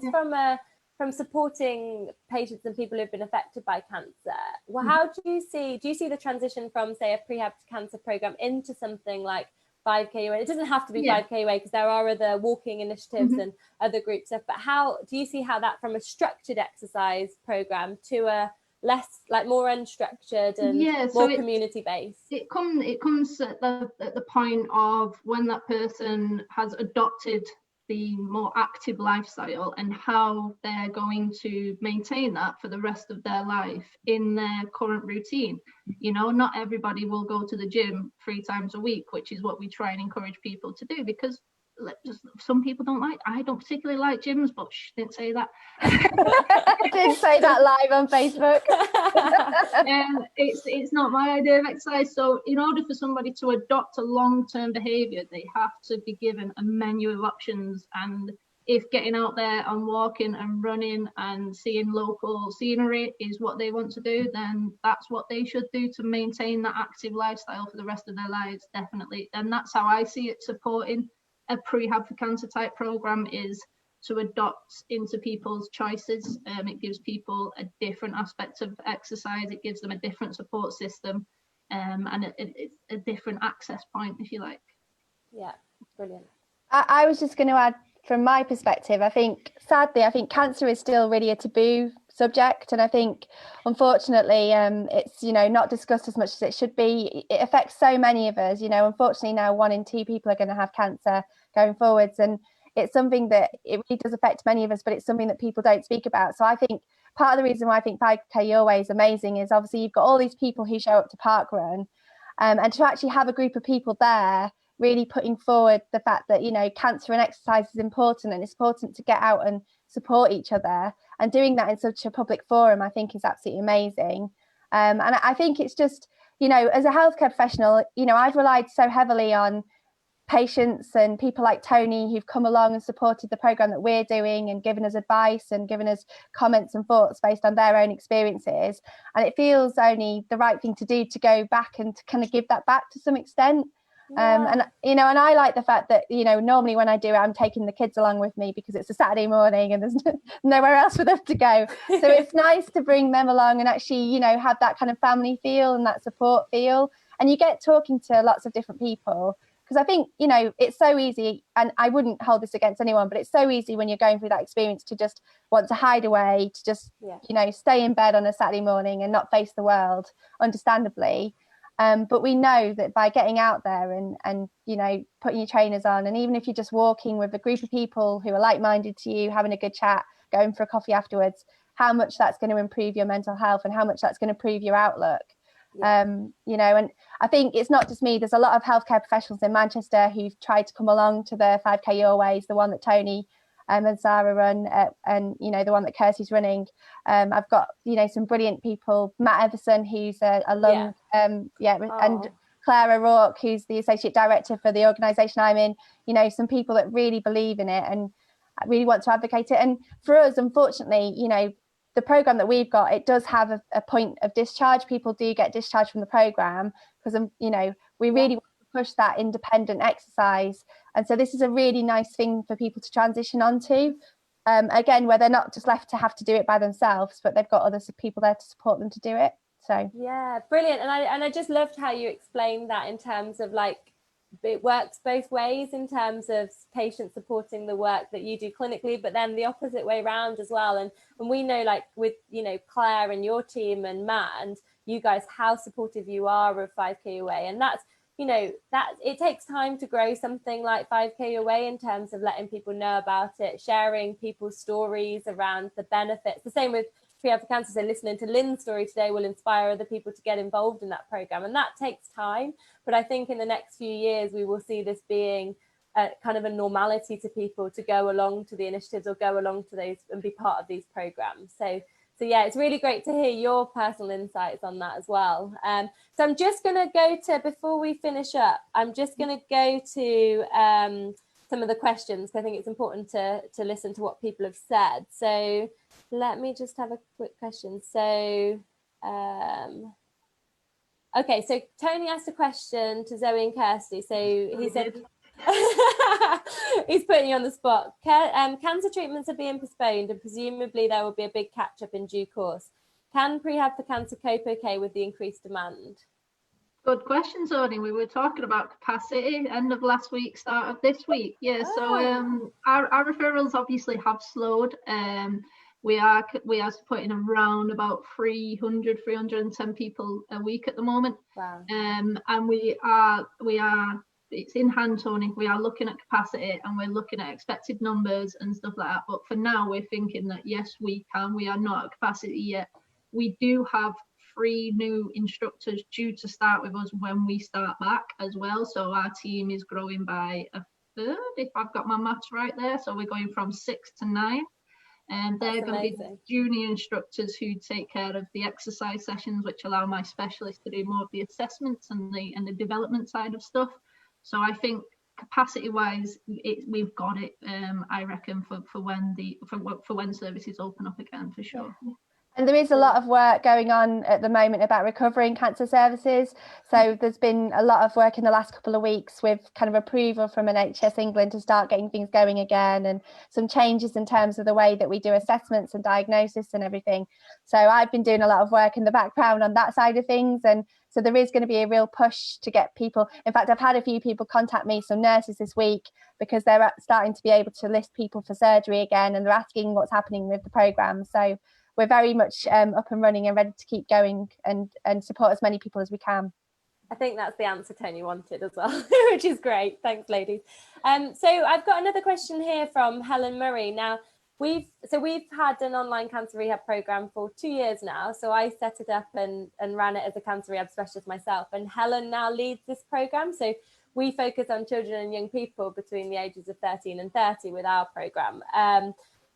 from supporting patients and people who've been affected by cancer, well, how do you see the transition from, say, a prehab to cancer program into something like 5K Your Way? It doesn't have to be 5K Your Way, because there are other walking initiatives and other group stuff, but how do you see how that, from a structured exercise program to a less, like, more unstructured and more community based? It comes at the point of when that person has adopted the more active lifestyle, and how they're going to maintain that for the rest of their life in their current routine. You know, not everybody will go to the gym 3 times a week, which is what we try and encourage people to do, because some people I don't particularly like gyms, but didn't say that. I did say that live on Facebook. It's not my idea of exercise. So in order for somebody to adopt a long-term behavior, they have to be given a menu of options. And if getting out there and walking and running and seeing local scenery is what they want to do, then that's what they should do to maintain that active lifestyle for the rest of their lives, definitely. And that's how I see it supporting a prehab for cancer type program, is to adopt into people's choices. It gives people a different aspect of exercise, it gives them a different support system, and it's a different access point, if you like. Yeah, brilliant. I was just going to add, from my perspective, I think cancer is still really a taboo subject, and I think unfortunately it's not discussed as much as it should be. It affects so many of us. Unfortunately now 1 in 2 people are going to have cancer going forwards, and it's something that it really does affect many of us, but it's something that people don't speak about. So I think part of the reason why I think 5K Your Way is amazing is, obviously, you've got all these people who show up to parkrun, and to actually have a group of people there really putting forward the fact that cancer and exercise is important, and it's important to get out and support each other, and doing that in such a public forum, I think, is absolutely amazing. And I think it's just, as a healthcare professional, I've relied so heavily on patients and people like Tony who've come along and supported the program that we're doing, and given us advice and given us comments and thoughts based on their own experiences. And it feels only the right thing to do to go back and to kind of give that back to some extent. And I like the fact that normally when I do it, I'm taking the kids along with me, because it's a Saturday morning and there's nowhere else for them to go. So it's nice to bring them along and actually have that kind of family feel and that support feel, and you get talking to lots of different people. Because I think it's so easy, and I wouldn't hold this against anyone, but it's so easy when you're going through that experience to just want to hide away, to just stay in bed on a Saturday morning and not face the world, understandably. But we know that by getting out there and putting your trainers on, and even if you're just walking with a group of people who are like-minded to you, having a good chat, going for a coffee afterwards, how much that's going to improve your mental health and how much that's going to improve your outlook. And I think it's not just me. There's a lot of healthcare professionals in Manchester who've tried to come along to the 5K Your Way, the one that Tony and Sarah run, and the one that Kirsty's running. I've got some brilliant people, Matt Everson, who's a lung and Claire O'Rourke, who's the associate director for the organisation I'm in. Some people that really believe in it and really want to advocate it. And for us, unfortunately, the program that we've got, it does have a point of discharge. People do get discharged from the program because we really want to push that independent exercise, and so this is a really nice thing for people to transition onto, again, where they're not just left to have to do it by themselves, but they've got other people there to support them to do it. So yeah, brilliant. And I just loved how you explained that, in terms of like, it works both ways, in terms of patients supporting the work that you do clinically, but then the opposite way around as well. And we know, like, with Claire and your team and Matt and you guys, how supportive you are of 5K Your Way, and that's you know, that it takes time to grow something like 5K Your Way in terms of letting people know about it, sharing people's stories around the benefits. The same with Prehab for Cancer. So listening to Lynne's story today will inspire other people to get involved in that program, and that takes time. But I think in the next few years we will see this being kind of a normality to people to go along to the initiatives or go along to those and be part of these programs. So yeah, it's really great to hear your personal insights on that as well. So I'm just going to go to, before we finish up, I'm just going to go to some of the questions, because I think it's important to listen to what people have said. So let me just have a quick question. So, okay, so Tony asked a question to Zoe and Kirsty. So he said, he's putting you on the spot. Cancer treatments are being postponed and presumably there will be a big catch up in due course. Can Prehab for Cancer cope okay with the increased demand? Good question, Zoe. We were talking about capacity end of last week, start of this week. Yeah, so our referrals obviously have slowed. We are putting around about 310 people a week at the moment. Wow. And we are it's in hand, Tony. We are looking at capacity and we're looking at expected numbers and stuff like that. But for now, we're thinking that yes, we can. We are not at capacity yet. We do have 3 new instructors due to start with us when we start back as well. So our team is growing by a third, if I've got my maths right there. So we're going from 6 to 9. And they're going to be junior instructors who take care of the exercise sessions, which allow my specialists to do more of the assessments and the development side of stuff. So I think capacity-wise, we've got it. I reckon for when services open up again, for sure. And there is a lot of work going on at the moment about recovering cancer services. So there's been a lot of work in the last couple of weeks with kind of approval from NHS England to start getting things going again, and some changes in terms of the way that we do assessments and diagnosis and everything. So I've been doing a lot of work in the background on that side of things. And so there is going to be a real push to get people. In fact, I've had a few people contact me, some nurses this week, because they're starting to be able to list people for surgery again, and they're asking what's happening with the programme. So we're very much up and running and ready to keep going and support as many people as we can. I think that's the answer Tony wanted as well, which is great. Thanks, ladies. So I've got another question here from Helen Murray. Now, we've had an online cancer rehab program for 2 years now. So I set it up and ran it as a cancer rehab specialist myself. And Helen now leads this program. So we focus on children and young people between the ages of 13 and 30 with our program.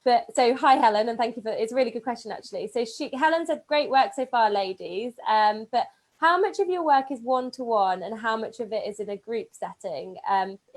So hi Helen, and thank you it's a really good question actually. So Helen said great work so far, ladies, but how much of your work is one-to-one and how much of it is in a group setting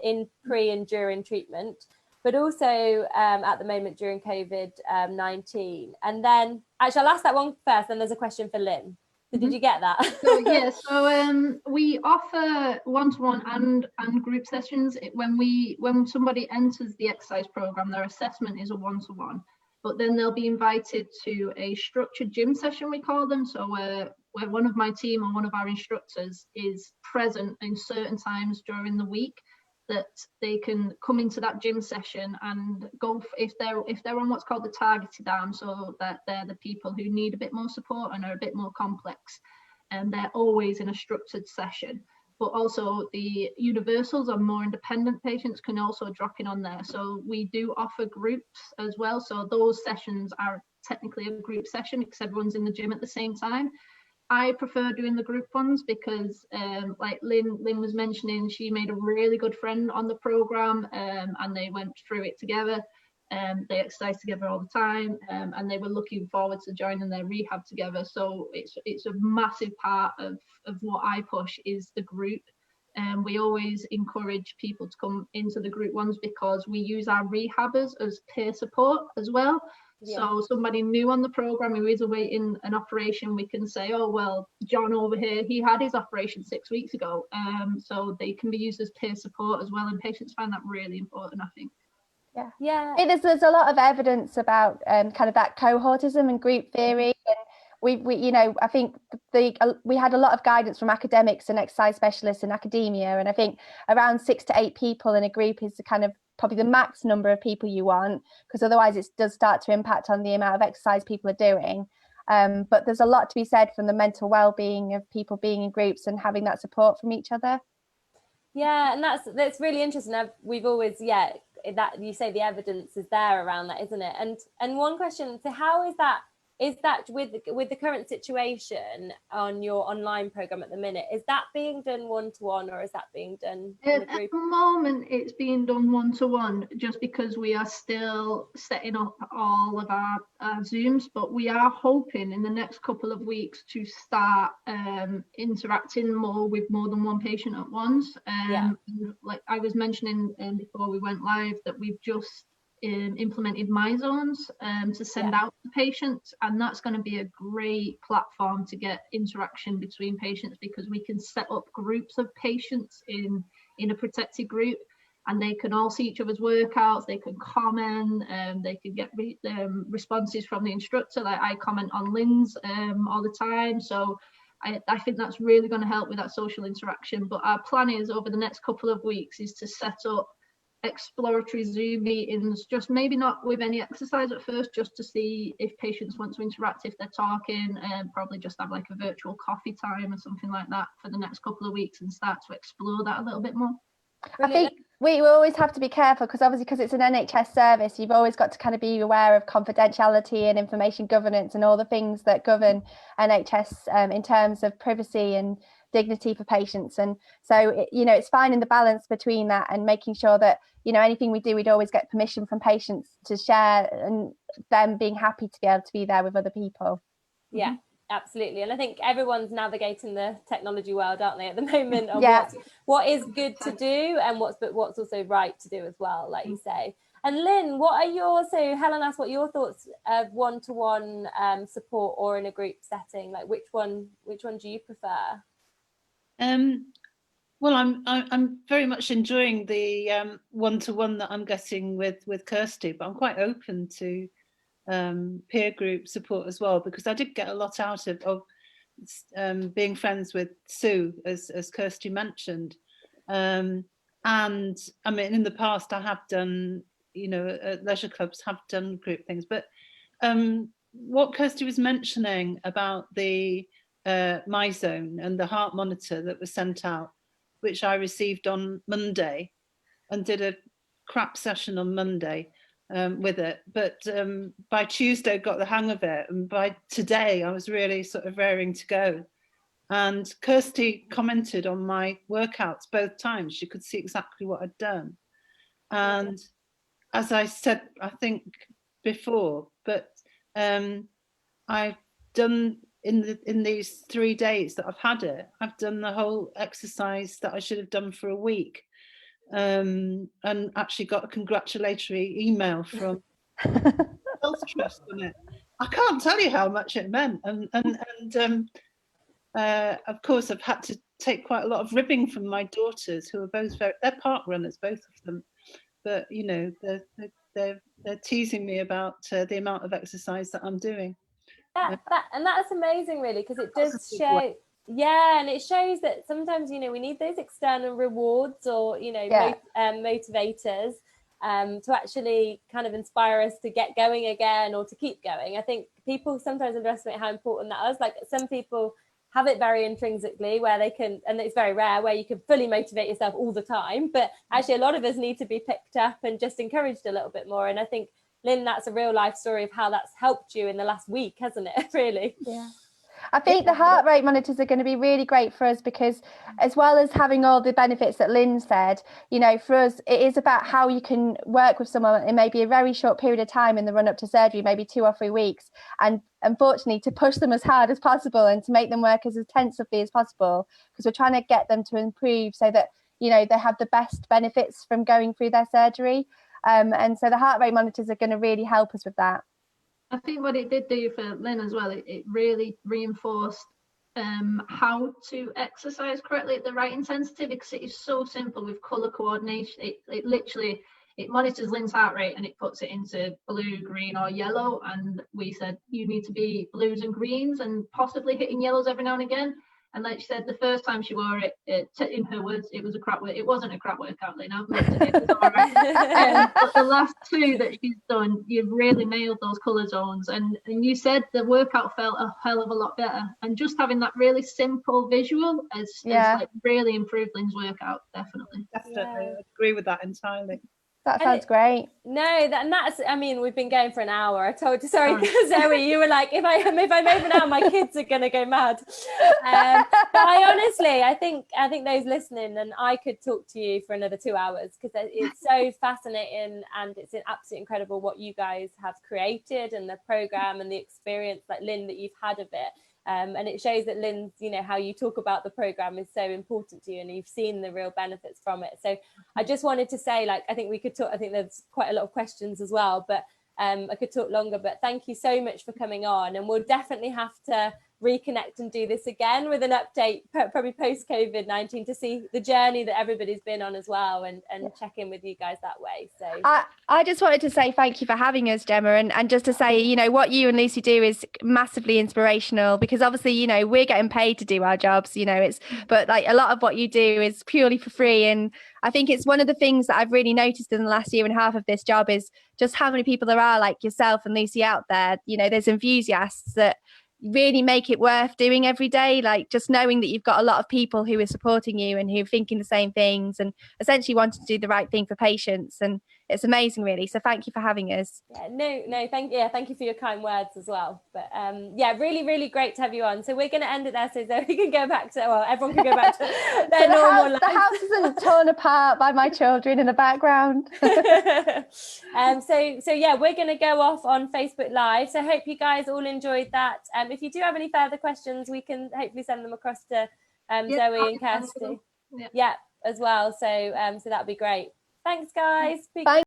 in pre and during treatment, but also at the moment during COVID-19? And then actually I'll ask that one first, then there's a question for Lynne. So did you get that? So we offer one-to-one and group sessions. When somebody enters the exercise program, their assessment is a one-to-one, but then they'll be invited to a structured gym session, we call them. So where one of my team or one of our instructors is present in certain times during the week, that they can come into that gym session and go if they're on what's called the targeted arm, so that they're the people who need a bit more support and are a bit more complex, and they're always in a structured session. But also the universals or more independent patients can also drop in on there. So we do offer groups as well. So those sessions are technically a group session because everyone's in the gym at the same time. I prefer doing the group ones because like Lynne was mentioning, she made a really good friend on the program, and they went through it together. They exercise together all the time, and they were looking forward to joining their rehab together. So it's a massive part of what I push is the group. We always encourage people to come into the group ones because we use our rehabbers as peer support as well. Yeah. So somebody new on the program who is awaiting an operation, we can say, oh, well, John over here, he had his operation 6 weeks ago. So they can be used as peer support as well. And patients find that really important, I think. Yeah. There's a lot of evidence about kind of that cohortism and group theory. And we I think we had a lot of guidance from academics and exercise specialists in academia. And I think around 6 to 8 people in a group is the kind of probably the max number of people you want, because otherwise it does start to impact on the amount of exercise people are doing. But there's a lot to be said from the mental well-being of people being in groups and having that support from each other. Yeah, and that's really interesting. We've always, that you say the evidence is there around that, isn't it? And one question, so how is that with the current situation on your online program at the minute, is that being done one-to-one, or is that being done in a At group? the moment, it's being done one-to-one, just because we are still setting up all of our Zooms, but we are hoping in the next couple of weeks to start interacting more with more than one patient at once. Like I was mentioning before we went live, that we've just implemented My Zones to send out to patients, and that's going to be a great platform to get interaction between patients, because we can set up groups of patients in a protected group, and they can all see each other's workouts, they can comment, they can get responses from the instructor. Like I comment on Lynne's all the time, so I think that's really going to help with that social interaction. But our plan is, over the next couple of weeks, is to set up exploratory Zoom meetings, just maybe not with any exercise at first, just to see if patients want to interact, if they're talking, and probably just have like a virtual coffee time or something like that for the next couple of weeks, and start to explore that a little bit more. Brilliant. I think we always have to be careful, because obviously, because it's an NHS service, you've always got to kind of be aware of confidentiality and information governance and all the things that govern NHS in terms of privacy and dignity for patients. And so, it's finding the balance between that and making sure that, anything we do, we'd always get permission from patients to share, and them being happy to be able to be there with other people. Yeah. Absolutely. And I think everyone's navigating the technology world, aren't they, at the moment, on what is good to do and what's also right to do as well, like you say. And Lynne, so Helen asked what your thoughts of one-to-one support or in a group setting, like which one do you prefer? Well, I'm very much enjoying the one-to-one that I'm getting with Kirsty, but I'm quite open to peer group support as well, because I did get a lot out of being friends with Sue, as Kirsty mentioned. And I mean, in the past I have done, leisure clubs have done group things, but what Kirsty was mentioning about the My Zone and the heart monitor that was sent out, which I received on Monday, and did a crap session on Monday with it, but by Tuesday got the hang of it, and by today I was really sort of raring to go. And Kirsty commented on my workouts both times. She could see exactly what I'd done, and as I said, I think before, but I've done in these 3 days that I've had it, I've done the whole exercise that I should have done for a week. And actually got a congratulatory email from Health Trust on it. I can't tell you how much it meant, and of course I've had to take quite a lot of ribbing from my daughters, who are both they're park runners, both of them, but they're teasing me about the amount of exercise that I'm doing. And that's amazing, really, because it does show. Yeah, and it shows that sometimes, we need those external rewards or, motivators to actually kind of inspire us to get going again or to keep going. I think people sometimes underestimate how important that is. Like, some people have it very intrinsically where they can, and it's very rare, where you can fully motivate yourself all the time. But actually, a lot of us need to be picked up and just encouraged a little bit more. And I think, Lynne, that's a real life story of how that's helped you in the last week, hasn't it? Really? Yeah. I think the heart rate monitors are going to be really great for us, because as well as having all the benefits that Lynne said, for us, it is about how you can work with someone in maybe a very short period of time in the run up to surgery, maybe 2 or 3 weeks. And unfortunately, to push them as hard as possible and to make them work as intensively as possible, because we're trying to get them to improve so that, they have the best benefits from going through their surgery. And so the heart rate monitors are going to really help us with that. I think what it did do for Lynne as well, it really reinforced how to exercise correctly at the right intensity, because it is so simple with colour coordination. It literally, it monitors Lynne's heart rate and it puts it into blue, green or yellow. And we said, you need to be blues and greens and possibly hitting yellows every now and again. And like she said, the first time she wore it, in her words, it was a crap workout. It wasn't a crap workout, Lynne. I've looked at it. It was all right. But the last two that she's done, you've really nailed those colour zones. And you said the workout felt a hell of a lot better. And just having that really simple visual has like really improved Lynne's workout, definitely. Definitely, I agree with that entirely. That sounds great. No, that's, I mean, we've been going for an hour. I told you, sorry, Zoe, you were like, if I'm over now, my kids are gonna go mad. But I honestly, I think those listening, and I could talk to you for another 2 hours, because it's so fascinating, and it's absolutely incredible what you guys have created, and the program and the experience, like Lynne, that you've had of it. And it shows that Lynne's, you know, how you talk about the program is so important to you, and you've seen the real benefits from it. So I just wanted to say, like, I think we could talk, I think there's quite a lot of questions as well, but I could talk longer, but thank you so much for coming on, and we'll definitely have to reconnect and do this again with an update, probably post COVID-19, to see the journey that everybody's been on as well, and check in with you guys that way. So I just wanted to say thank you for having us, Gemma, and just to say, you know, what you and Lucy do is massively inspirational, because obviously, you know, we're getting paid to do our jobs, you know, but like a lot of what you do is purely for free. And I think it's one of the things that I've really noticed in the last year and a half of this job is just how many people there are like yourself and Lucy out there. You know, there's enthusiasts that really make it worth doing every day, like just knowing that you've got a lot of people who are supporting you and who are thinking the same things and essentially wanting to do the right thing for patients. And it's amazing, really. So thank you for having us. Thank you for your kind words as well. But really great to have you on. So we're going to end it there, so Zoe can go back to, well, everyone can go back to their normal life. The house isn't torn apart by my children in the background. So we're going to go off on Facebook Live. So hope you guys all enjoyed that. If you do have any further questions, we can hopefully send them across to Zoe and Kirsty. Yeah, as well. So that'd be great. Thanks, guys. Bye.